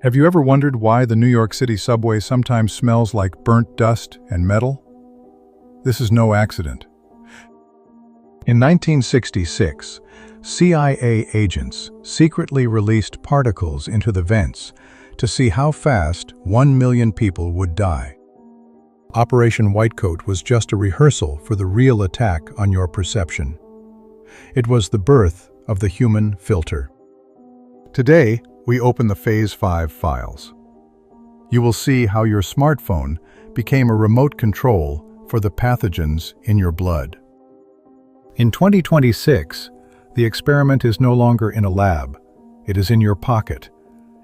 Have you ever wondered why the New York City subway sometimes smells like burnt dust and metal? This is no accident. In 1966, CIA agents secretly released particles into the vents to see how fast 1 million people would die. Operation Whitecoat was just a rehearsal for the real attack on your perception. It was the birth of the human filter. Today, we open the Phase 5 files. You will see how your smartphone became a remote control for the pathogens in your blood. In 2026, the experiment is no longer in a lab. It is in your pocket,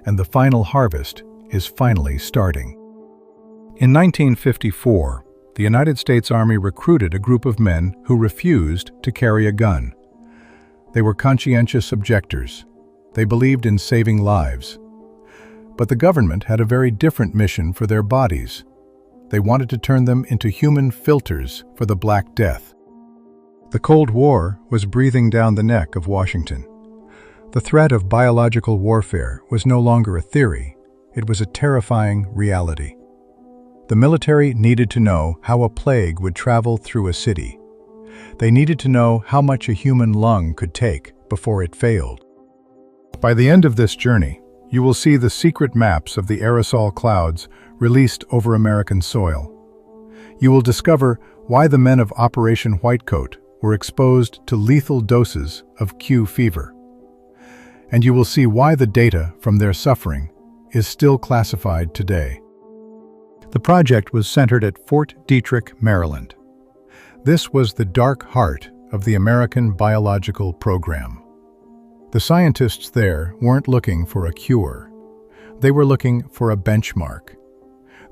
and the final harvest is finally starting. In 1954, the United States Army recruited a group of men who refused to carry a gun. They were conscientious objectors. They believed in saving lives. But the government had a very different mission for their bodies. They wanted to turn them into human filters for the Black Death. The Cold War was breathing down the neck of Washington. The threat of biological warfare was no longer a theory. It was a terrifying reality. The military needed to know how a plague would travel through a city. They needed to know how much a human lung could take before it failed. By the end of this journey, you will see the secret maps of the aerosol clouds released over American soil. You will discover why the men of Operation Whitecoat were exposed to lethal doses of Q fever. And you will see why the data from their suffering is still classified today. The project was centered at Fort Detrick, Maryland. This was the dark heart of the American biological program. The scientists there weren't looking for a cure. They were looking for a benchmark.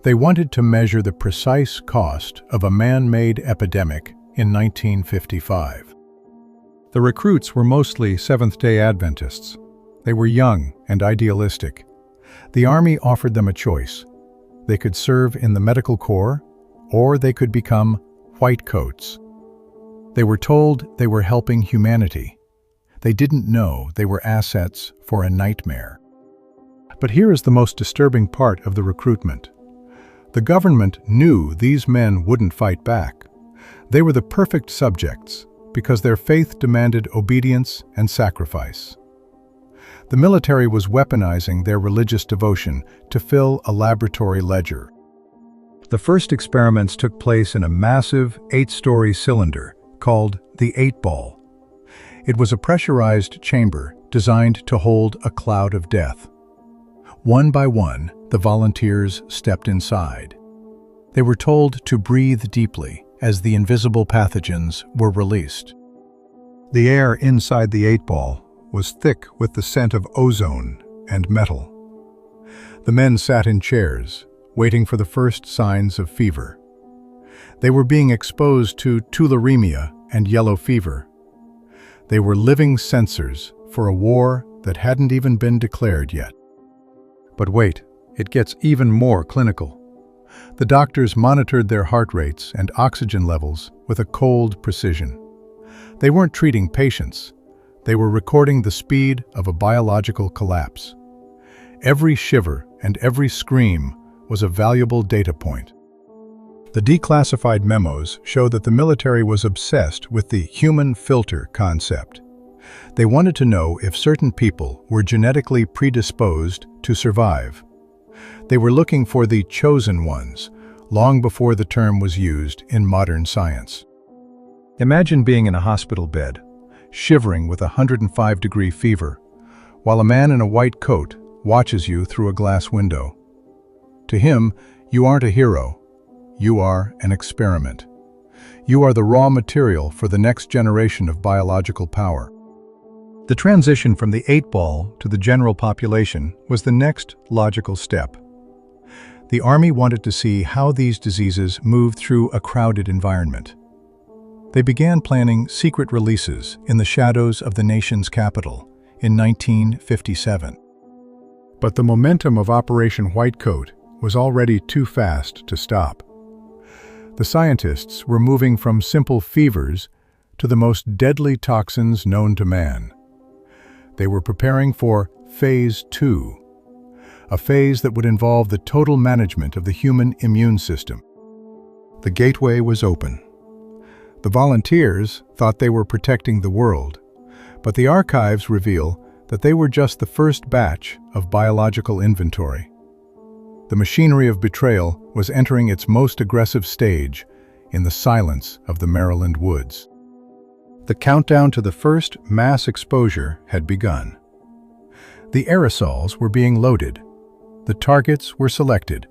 They wanted to measure the precise cost of a man-made epidemic in 1955. The recruits were mostly Seventh-day Adventists. They were young and idealistic. The Army offered them a choice. They could serve in the medical corps, or they could become whitecoats. They were told they were helping humanity. They didn't know they were assets for a nightmare. But here is the most disturbing part of the recruitment. The government knew these men wouldn't fight back. They were the perfect subjects because their faith demanded obedience and sacrifice. The military was weaponizing their religious devotion to fill a laboratory ledger. The first experiments took place in a massive 8-story cylinder called the 8-ball. It was a pressurized chamber designed to hold a cloud of death. One by one, the volunteers stepped inside. They were told to breathe deeply as the invisible pathogens were released. The air inside the 8-ball was thick with the scent of ozone and metal. The men sat in chairs, waiting for the first signs of fever. They were being exposed to tularemia and yellow fever. They were living sensors for a war that hadn't even been declared yet. But wait, it gets even more clinical. The doctors monitored their heart rates and oxygen levels with a cold precision. They weren't treating patients. They were recording the speed of a biological collapse. Every shiver and every scream was a valuable data point. The declassified memos show that the military was obsessed with the human filter concept. They wanted to know if certain people were genetically predisposed to survive. They were looking for the chosen ones, long before the term was used in modern science. Imagine being in a hospital bed, shivering with a 105-degree fever, while a man in a white coat watches you through a glass window. To him, you aren't a hero. You are an experiment. You are the raw material for the next generation of biological power. The transition from the 8-ball to the general population was the next logical step. The Army wanted to see how these diseases moved through a crowded environment. They began planning secret releases in the shadows of the nation's capital in 1957. But the momentum of Operation Whitecoat was already too fast to stop. The scientists were moving from simple fevers to the most deadly toxins known to man. They were preparing for Phase 2, a phase that would involve the total management of the human immune system. The gateway was open. The volunteers thought they were protecting the world, but the archives reveal that they were just the first batch of biological inventory. The machinery of betrayal was entering its most aggressive stage in the silence of the Maryland woods. The countdown to the first mass exposure had begun. The aerosols were being loaded, the targets were selected,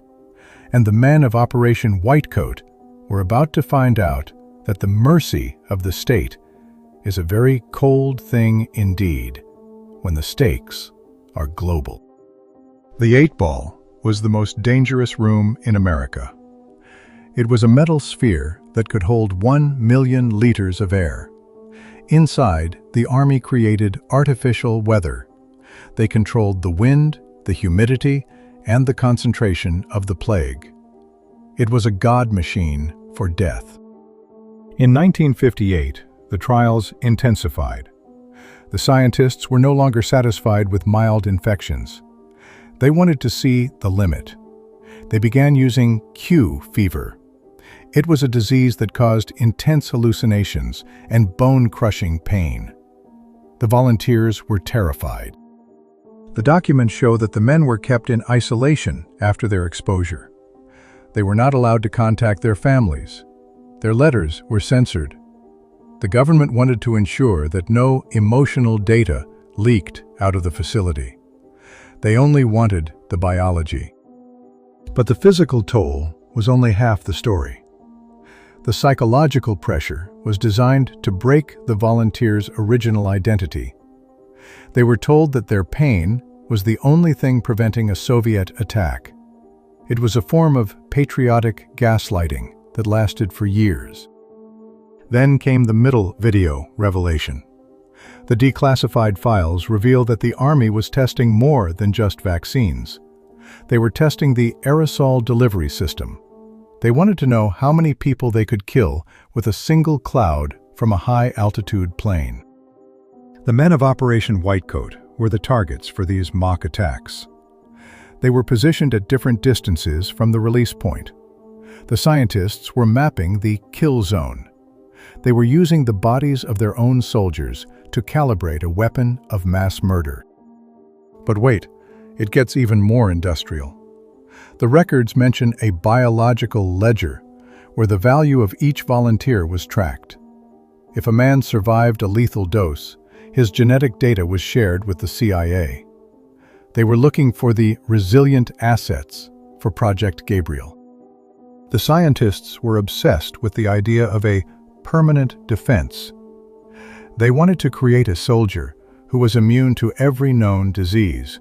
and the men of Operation Whitecoat were about to find out that the mercy of the state is a very cold thing indeed when the stakes are global. The 8-ball was the most dangerous room in America. It was a metal sphere that could hold 1 million liters of air. Inside, the Army created artificial weather. They controlled the wind, the humidity, and the concentration of the plague. It was a god machine for death. In 1958, the trials intensified. The scientists were no longer satisfied with mild infections. They wanted to see the limit. They began using Q fever. It was a disease that caused intense hallucinations and bone-crushing pain. The volunteers were terrified. The documents show that the men were kept in isolation after their exposure. They were not allowed to contact their families. Their letters were censored. The government wanted to ensure that no emotional data leaked out of the facility. They only wanted the biology. But the physical toll was only half the story. The psychological pressure was designed to break the volunteers' original identity. They were told that their pain was the only thing preventing a Soviet attack. It was a form of patriotic gaslighting that lasted for years. Then came the middle video revelation. The declassified files reveal that the Army was testing more than just vaccines. They were testing the aerosol delivery system. They wanted to know how many people they could kill with a single cloud from a high-altitude plane. The men of Operation Whitecoat were the targets for these mock attacks. They were positioned at different distances from the release point. The scientists were mapping the kill zone. They were using the bodies of their own soldiers to calibrate a weapon of mass murder. But wait, it gets even more industrial. The records mention a biological ledger where the value of each volunteer was tracked. If a man survived a lethal dose, his genetic data was shared with the CIA. They were looking for the resilient assets for Project Gabriel. The scientists were obsessed with the idea of a permanent defense. They wanted to create a soldier who was immune to every known disease.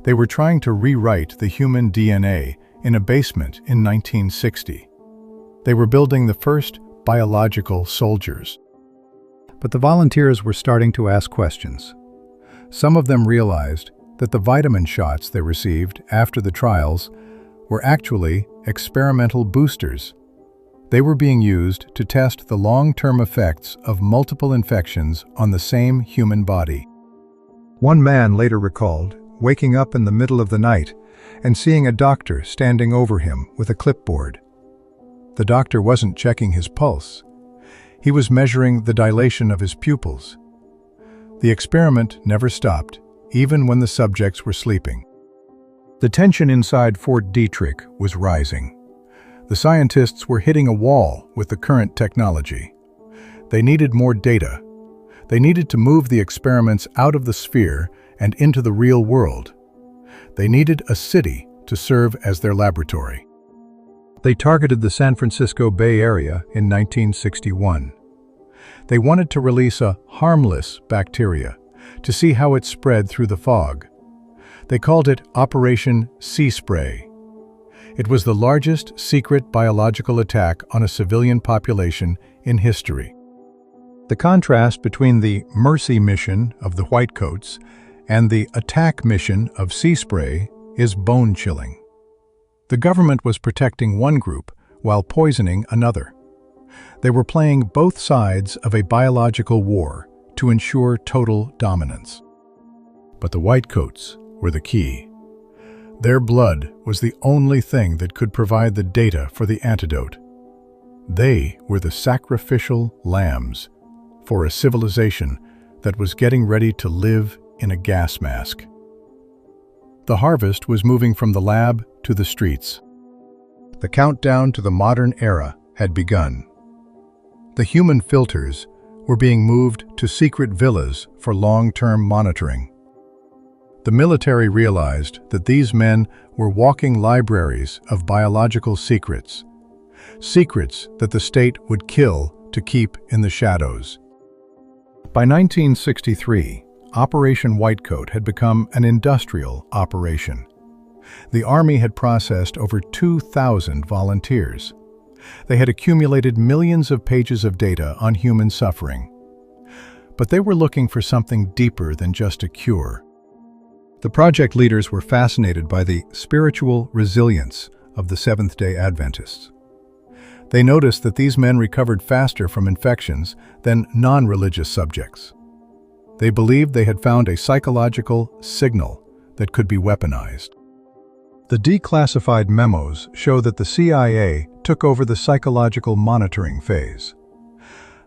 They were trying to rewrite the human DNA in a basement in 1960. They were building the first biological soldiers. But the volunteers were starting to ask questions. Some of them realized that the vitamin shots they received after the trials were actually experimental boosters. They were being used to test the long-term effects of multiple infections on the same human body. One man later recalled waking up in the middle of the night and seeing a doctor standing over him with a clipboard. The doctor wasn't checking his pulse. He was measuring the dilation of his pupils. The experiment never stopped, even when the subjects were sleeping. The tension inside Fort Detrick was rising. The scientists were hitting a wall with the current technology. They needed more data. They needed to move the experiments out of the sphere and into the real world. They needed a city to serve as their laboratory. They targeted the San Francisco Bay Area in 1961. They wanted to release a harmless bacteria to see how it spread through the fog. They called it Operation Sea Spray. It was the largest secret biological attack on a civilian population in history. The contrast between the mercy mission of the Whitecoats and the attack mission of Sea Spray is bone-chilling. The government was protecting one group while poisoning another. They were playing both sides of a biological war to ensure total dominance. But the Whitecoats were the key. Their blood was the only thing that could provide the data for the antidote. They were the sacrificial lambs for a civilization that was getting ready to live in a gas mask. The harvest was moving from the lab to the streets. The countdown to the modern era had begun. The human filters were being moved to secret villas for long-term monitoring. The military realized that these men were walking libraries of biological secrets, secrets that the state would kill to keep in the shadows. By 1963, Operation Whitecoat had become an industrial operation. The Army had processed over 2,000 volunteers. They had accumulated millions of pages of data on human suffering. But they were looking for something deeper than just a cure. The project leaders were fascinated by the spiritual resilience of the Seventh-day Adventists. They noticed that these men recovered faster from infections than non-religious subjects. They believed they had found a psychological signal that could be weaponized. The declassified memos show that the CIA took over the psychological monitoring phase.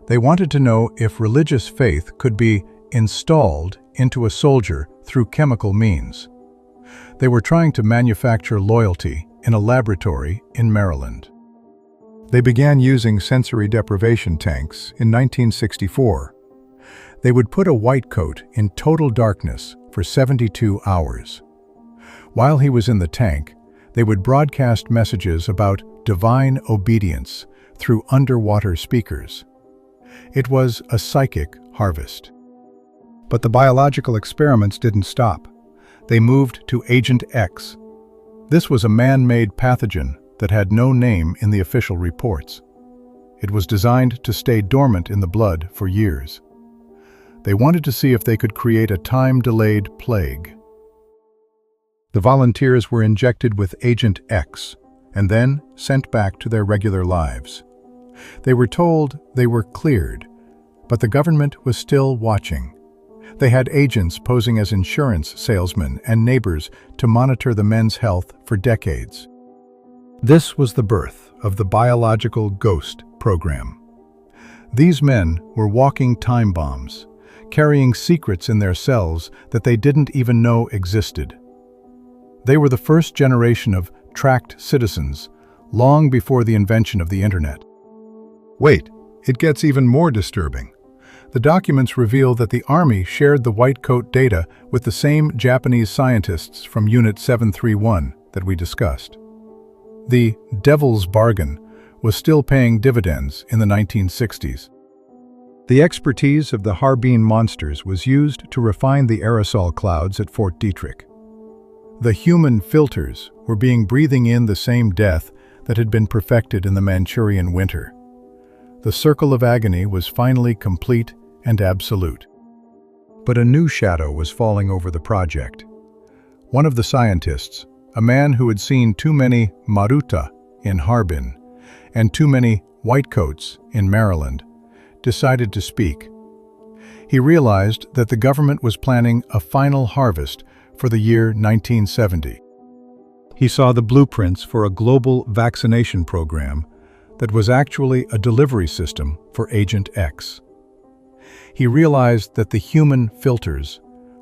They wanted to know if religious faith could be installed into a soldier through chemical means. They were trying to manufacture loyalty in a laboratory in Maryland. They began using sensory deprivation tanks in 1964. They would put a white coat in total darkness for 72 hours. While he was in the tank, they would broadcast messages about divine obedience through underwater speakers. It was a psychic harvest. But the biological experiments didn't stop. They moved to Agent X. This was a man-made pathogen that had no name in the official reports. It was designed to stay dormant in the blood for years. They wanted to see if they could create a time-delayed plague. The volunteers were injected with Agent X and then sent back to their regular lives. They were told they were cleared, but the government was still watching. They had agents posing as insurance salesmen and neighbors to monitor the men's health for decades. This was the birth of the Biological Ghost program. These men were walking time bombs, carrying secrets in their cells that they didn't even know existed. They were the first generation of tracked citizens, long before the invention of the internet. Wait, it gets even more disturbing. The documents reveal that the Army shared the white coat data with the same Japanese scientists from Unit 731 that we discussed. The devil's bargain was still paying dividends in the 1960s. The expertise of the Harbin monsters was used to refine the aerosol clouds at Fort Detrick. The human filters were breathing in the same death that had been perfected in the Manchurian winter. The circle of agony was finally complete and absolute. But a new shadow was falling over the project. One of the scientists, a man who had seen too many Maruta in Harbin and too many whitecoats in Maryland, decided to speak. He realized that the government was planning a final harvest for the year 1970. He saw the blueprints for a global vaccination program that was actually a delivery system for Agent X. He realized that the human filters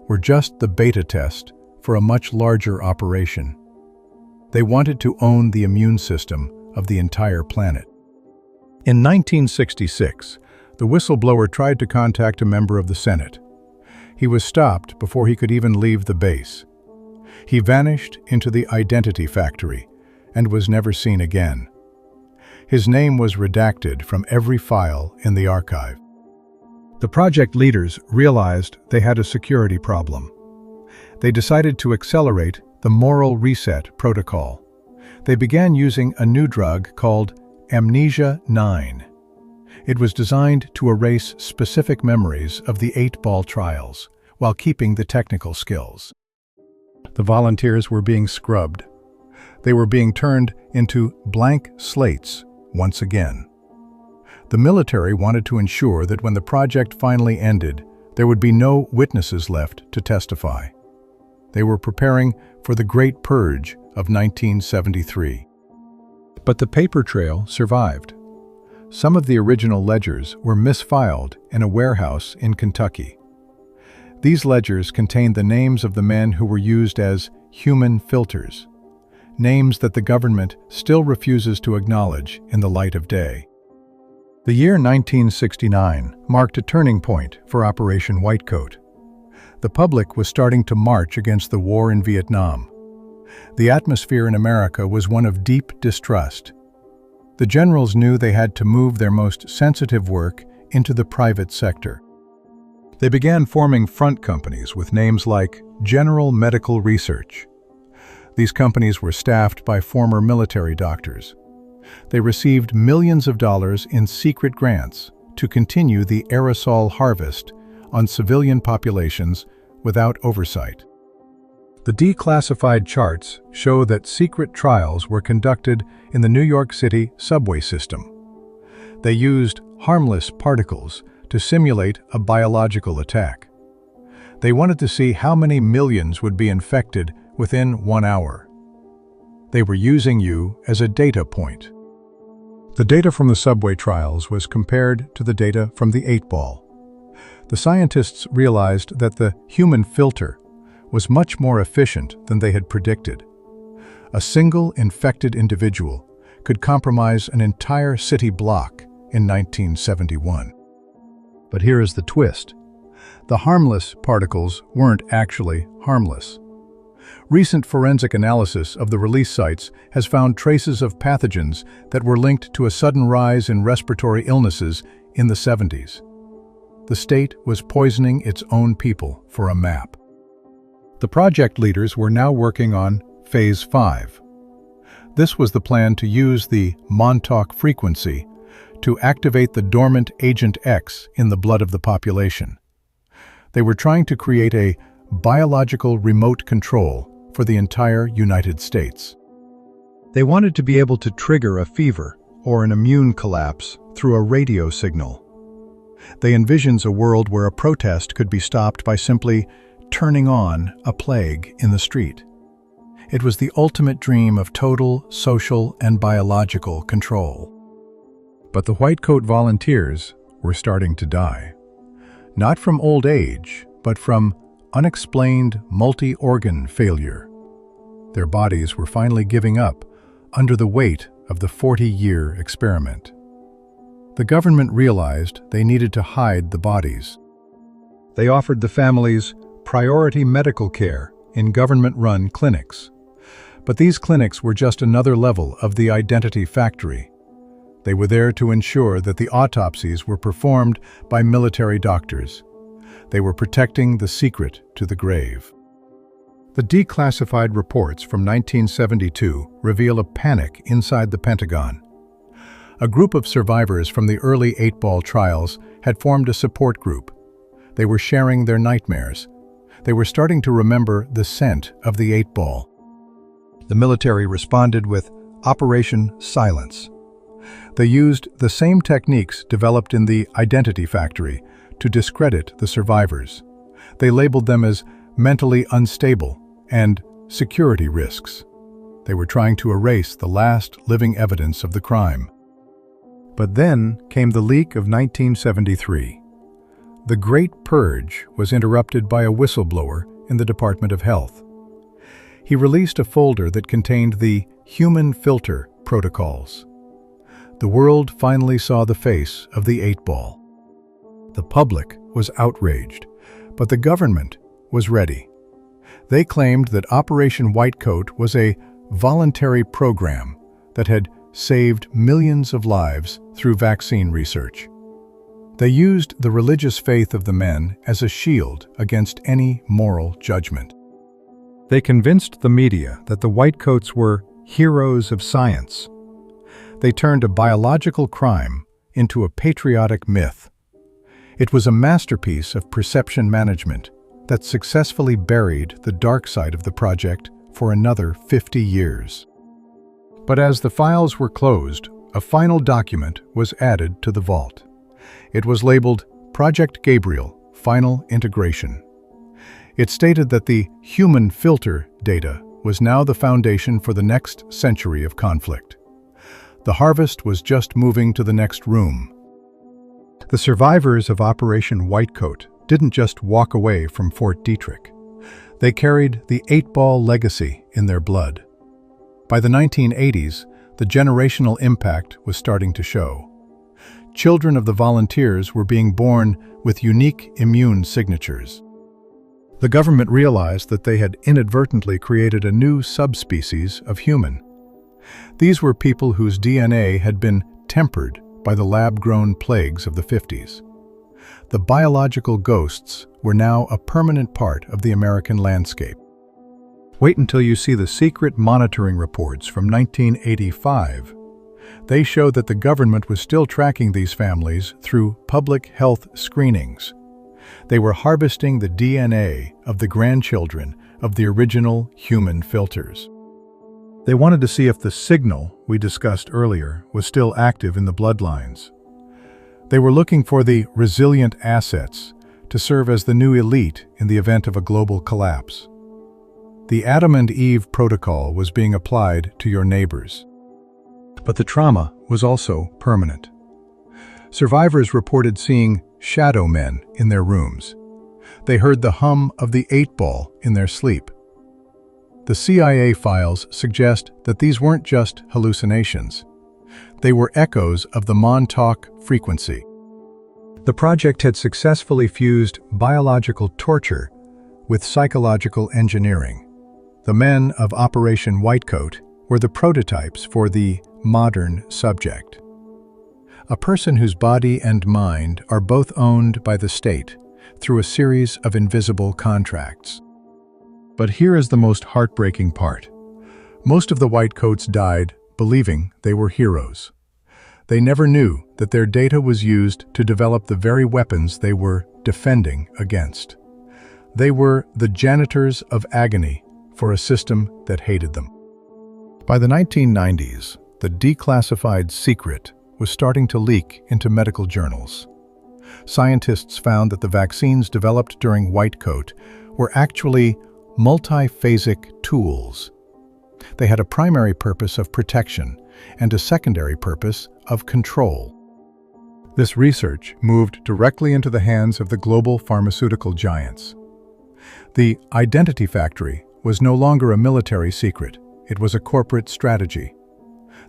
were just the beta test for a much larger operation. They wanted to own the immune system of the entire planet. In 1966, the whistleblower tried to contact a member of the Senate. He was stopped before he could even leave the base. He vanished into the identity factory and was never seen again. His name was redacted from every file in the archive. The project leaders realized they had a security problem. They decided to accelerate the moral reset protocol. They began using a new drug called Amnesia 9. It was designed to erase specific memories of the 8-ball trials while keeping the technical skills. The volunteers were being scrubbed. They were being turned into blank slates once again. The military wanted to ensure that when the project finally ended, there would be no witnesses left to testify. They were preparing for the Great Purge of 1973. But the paper trail survived. Some of the original ledgers were misfiled in a warehouse in Kentucky. These ledgers contained the names of the men who were used as human filters, names that the government still refuses to acknowledge in the light of day. The year 1969 marked a turning point for Operation Whitecoat. The public was starting to march against the war in Vietnam. The atmosphere in America was one of deep distrust. The generals knew they had to move their most sensitive work into the private sector. They began forming front companies with names like General Medical Research. These companies were staffed by former military doctors. They received millions of dollars in secret grants to continue the aerosol harvest on civilian populations without oversight. The declassified charts show that secret trials were conducted in the New York City subway system. They used harmless particles to simulate a biological attack. They wanted to see how many millions would be infected within 1 hour. They were using you as a data point. The data from the subway trials was compared to the data from the 8-ball. The scientists realized that the human filter was much more efficient than they had predicted. A single infected individual could compromise an entire city block in 1971. But here is the twist. The harmless particles weren't actually harmless. Recent forensic analysis of the release sites has found traces of pathogens that were linked to a sudden rise in respiratory illnesses in the 70s. The state was poisoning its own people for a map. The project leaders were now working on Phase 5. This was the plan to use the Montauk frequency to activate the dormant Agent X in the blood of the population. They were trying to create a biological remote control for the entire United States. They wanted to be able to trigger a fever or an immune collapse through a radio signal. They envisioned a world where a protest could be stopped by simply turning on a plague in the street. It was the ultimate dream of total social and biological control. But the Whitecoat volunteers were starting to die. Not from old age, but from unexplained multi-organ failure. Their bodies were finally giving up under the weight of the 40-year experiment. The government realized they needed to hide the bodies. They offered the families priority medical care in government-run clinics. But these clinics were just another level of the identity factory. They were there to ensure that the autopsies were performed by military doctors. They were protecting the secret to the grave. The declassified reports from 1972 reveal a panic inside the Pentagon. A group of survivors from the early 8-ball trials had formed a support group. They were sharing their nightmares. They were starting to remember the scent of the 8-ball. The military responded with Operation Silence. They used the same techniques developed in the Identity Factory to discredit the survivors. They labeled them as mentally unstable and security risks. They were trying to erase the last living evidence of the crime. But then came the leak of 1973. The Great Purge was interrupted by a whistleblower in the Department of Health. He released a folder that contained the human filter protocols. The world finally saw the face of the 8-ball. The public was outraged, but the government was ready. They claimed that Operation Whitecoat was a voluntary program that had saved millions of lives through vaccine research. They used the religious faith of the men as a shield against any moral judgment. They convinced the media that the Whitecoats were heroes of science. They turned a biological crime into a patriotic myth. It was a masterpiece of perception management that successfully buried the dark side of the project for another 50 years. But as the files were closed, a final document was added to the vault. It was labeled Project Gabriel, Final Integration. It stated that the human filter data was now the foundation for the next century of conflict. The harvest was just moving to the next room. The survivors of Operation Whitecoat didn't just walk away from Fort Detrick. They carried the 8-ball legacy in their blood. By the 1980s, the generational impact was starting to show. Children of the volunteers were being born with unique immune signatures. The government realized that they had inadvertently created a new subspecies of human. These were people whose DNA had been tempered by the lab-grown plagues of the 50s. The biological ghosts were now a permanent part of the American landscape. Wait until you see the secret monitoring reports from 1985. They show that the government was still tracking these families through public health screenings. They were harvesting the DNA of the grandchildren of the original human filters. They wanted to see if the signal we discussed earlier was still active in the bloodlines. They were looking for the resilient assets to serve as the new elite in the event of a global collapse. The Adam and Eve protocol was being applied to your neighbors. But the trauma was also permanent. Survivors reported seeing shadow men in their rooms. They heard the hum of the 8-ball in their sleep. The CIA files suggest that these weren't just hallucinations. They were echoes of the Montauk frequency. The project had successfully fused biological torture with psychological engineering. The men of Operation Whitecoat were the prototypes for the modern subject. A person whose body and mind are both owned by the state through a series of invisible contracts. But here is the most heartbreaking part. Most of the Whitecoats died believing they were heroes. They never knew that their data was used to develop the very weapons they were defending against. They were the janitors of agony for a system that hated them. By the 1990s, the declassified secret was starting to leak into medical journals. Scientists found that the vaccines developed during Whitecoat were actually multiphasic tools. They had a primary purpose of protection and a secondary purpose of control. This research moved directly into the hands of the global pharmaceutical giants. The identity factory was no longer a military secret, it was a corporate strategy.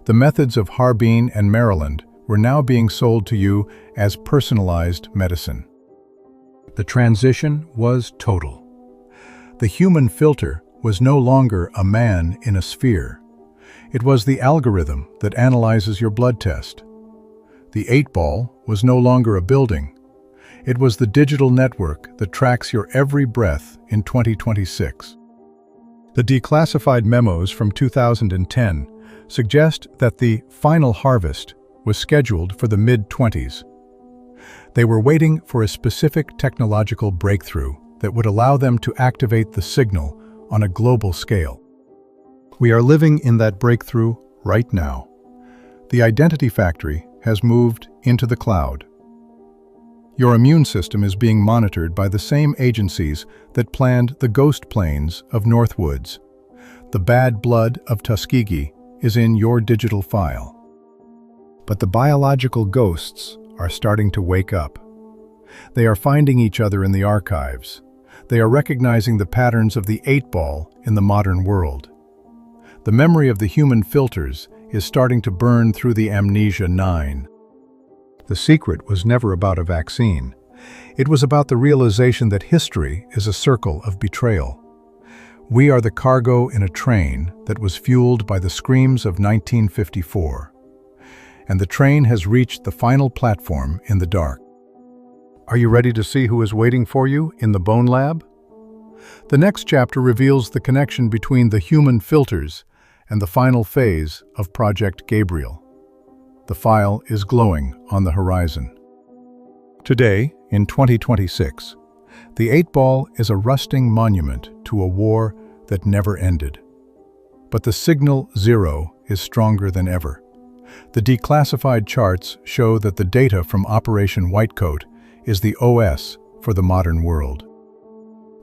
The methods of Harbin and Maryland were now being sold to you as personalized medicine. The transition was total. The human filter was no longer a man in a sphere. It was the algorithm that analyzes your blood test. The 8-ball was no longer a building. It was the digital network that tracks your every breath in 2026. The declassified memos from 2010 suggest that the final harvest was scheduled for the mid-20s. They were waiting for a specific technological breakthrough that would allow them to activate the signal on a global scale. We are living in that breakthrough right now. The identity factory has moved into the cloud. Your immune system is being monitored by the same agencies that planned the ghost planes of Northwoods. The bad blood of Tuskegee is in your digital file. But the biological ghosts are starting to wake up. They are finding each other in the archives. They are recognizing the patterns of the 8-ball in the modern world. The memory of the human filters is starting to burn through the amnesia 9. The secret was never about a vaccine. It was about the realization that history is a circle of betrayal. We are the cargo in a train that was fueled by the screams of 1954. And the train has reached the final platform in the dark. Are you ready to see who is waiting for you in the Bone Lab? The next chapter reveals the connection between the human filters and the final phase of Project Gabriel. The file is glowing on the horizon. Today, in 2026, the 8-ball is a rusting monument to a war that never ended. But the signal 0 is stronger than ever. The declassified charts show that the data from Operation Whitecoat is the OS for the modern world.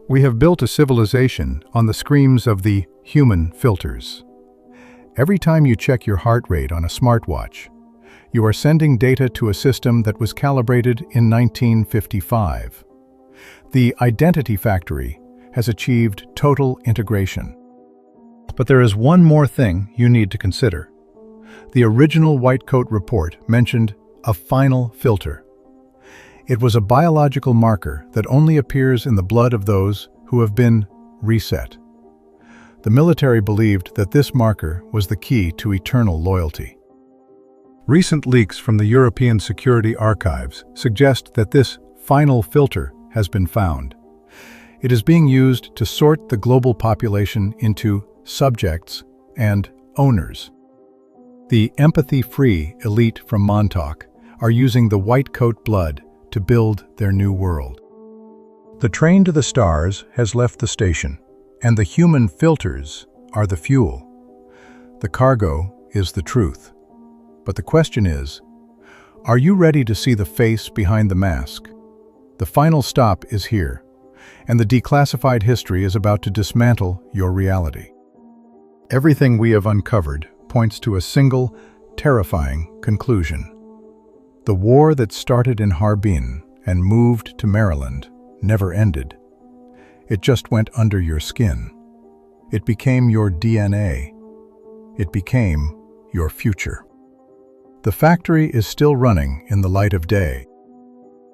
We have built a civilization on the screams of the human filters. Every time you check your heart rate on a smartwatch, you are sending data to a system that was calibrated in 1955. The identity factory has achieved total integration. But there is one more thing you need to consider. The original White Coat report mentioned a final filter. It was a biological marker that only appears in the blood of those who have been reset. The military believed that this marker was the key to eternal loyalty. Recent leaks from the European Security Archives suggest that this final filter has been found. It is being used to sort the global population into subjects and owners. The empathy-free elite from Montauk are using the White Coat blood to build their new world. The train to the stars has left the station, and the human filters are the fuel. The cargo is the truth. But the question is, are you ready to see the face behind the mask? The final stop is here, and the declassified history is about to dismantle your reality. Everything we have uncovered points to a single, terrifying conclusion. The war that started in Harbin and moved to Maryland never ended. It just went under your skin. It became your DNA. It became your future. The factory is still running in the light of day.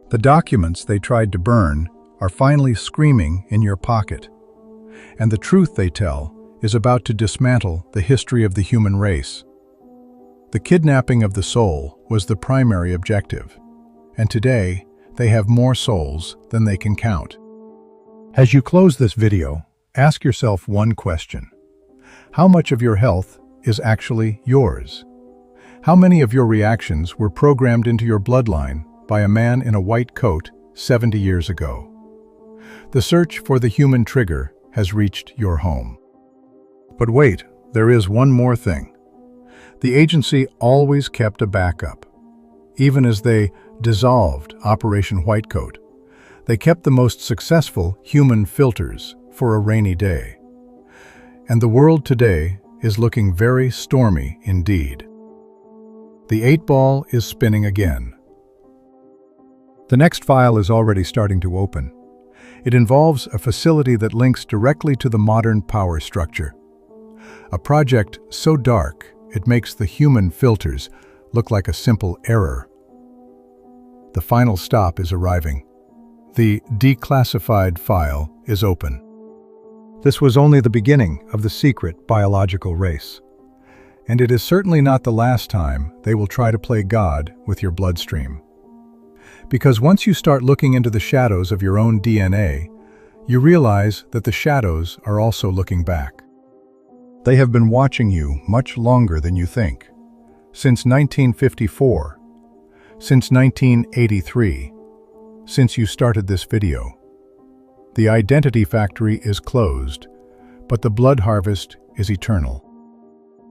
The documents they tried to burn are finally screaming in your pocket. And the truth they tell is about to dismantle the history of the human race. The kidnapping of the soul was the primary objective, and today they have more souls than they can count. As you close this video, ask yourself one question. How much of your health is actually yours? How many of your reactions were programmed into your bloodline by a man in a white coat 70 years ago? The search for the human trigger has reached your home. But wait, there is one more thing. The agency always kept a backup. Even as they dissolved Operation Whitecoat, they kept the most successful human filters for a rainy day. And the world today is looking very stormy indeed. The 8-ball is spinning again. The next file is already starting to open. It involves a facility that links directly to the modern power structure. A project so dark, it makes the human filters look like a simple error. The final stop is arriving. The declassified file is open. This was only the beginning of the secret biological race. And it is certainly not the last time they will try to play God with your bloodstream. Because once you start looking into the shadows of your own DNA, you realize that the shadows are also looking back. They have been watching you much longer than you think. Since 1954, since 1983, since you started this video. The identity factory is closed, but the blood harvest is eternal.